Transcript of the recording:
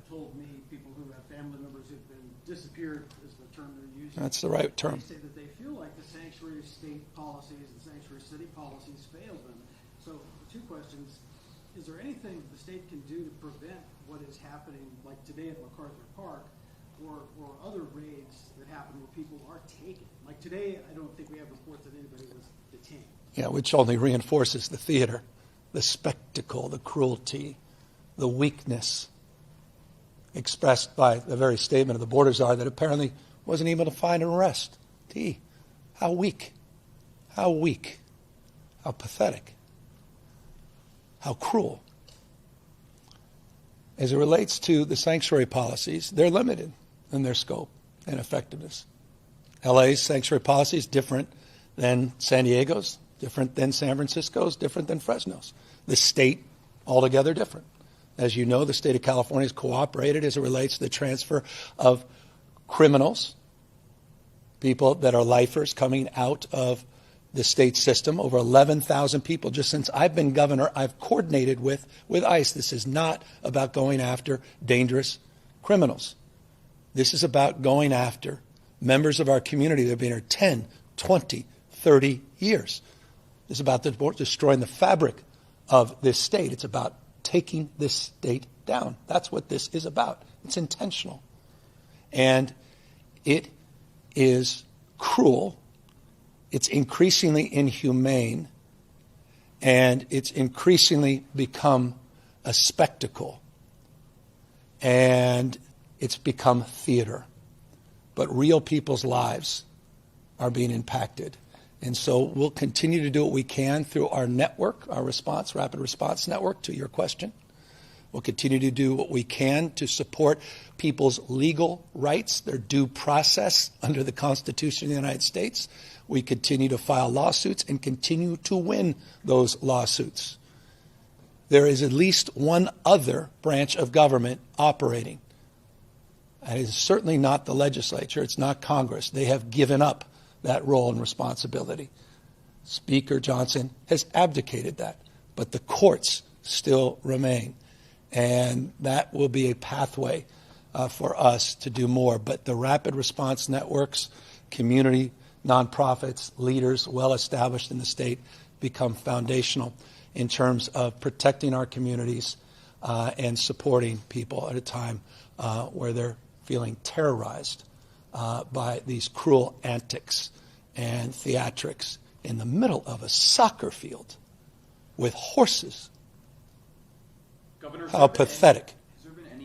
told me, people who have family members who've been disappeared is the term they're using. That's the right term. They say that they feel like the sanctuary state policies and sanctuary city policies failed them. So, two questions. Is there anything the state can do to prevent what is happening, like today at MacArthur Park, or other raids that happen where people are taken? Like today, I don't think we have reports that anybody was detained. Yeah, which only reinforces the theater, the spectacle, the cruelty, the weakness expressed by the very statement of the border czar that apparently wasn't able to find an arrest. How weak, how weak, how pathetic, how cruel. As it relates to the sanctuary policies, they're limited in their scope and effectiveness. LA's sanctuary policy is different than San Diego's, different than San Francisco's, different than Fresno's. The state, altogether different. As you know, the state of California has cooperated as it relates to the transfer of criminals, people that are lifers coming out of the state system. Over 11,000 people. Just since I've been governor, I've coordinated with ICE. This is not about going after dangerous criminals. This is about going after members of our community that have been here 10, 20, 30 years. This is about destroying the fabric of this state. It's about taking this state down. That's what this is about. It's intentional. And it is cruel. It's increasingly inhumane. And it's increasingly become a spectacle. And it's become theater. But real people's lives are being impacted. And so we'll continue to do what we can through our network, our response, rapid response network, to your question. We'll continue to do what we can to support people's legal rights, their due process under the Constitution of the United States. We continue to file lawsuits and continue to win those lawsuits. There is at least one other branch of government operating. And it is certainly not the legislature. It's not Congress. They have given up that role and responsibility. Speaker Johnson has abdicated that, but the courts still remain. And that will be a pathway for us to do more. But the rapid response networks, community, nonprofits, leaders well established in the state become foundational in terms of protecting our communities and supporting people at a time where they're feeling terrorized by these cruel antics and theatrics in the middle of a soccer field with horses. Governor, How pathetic.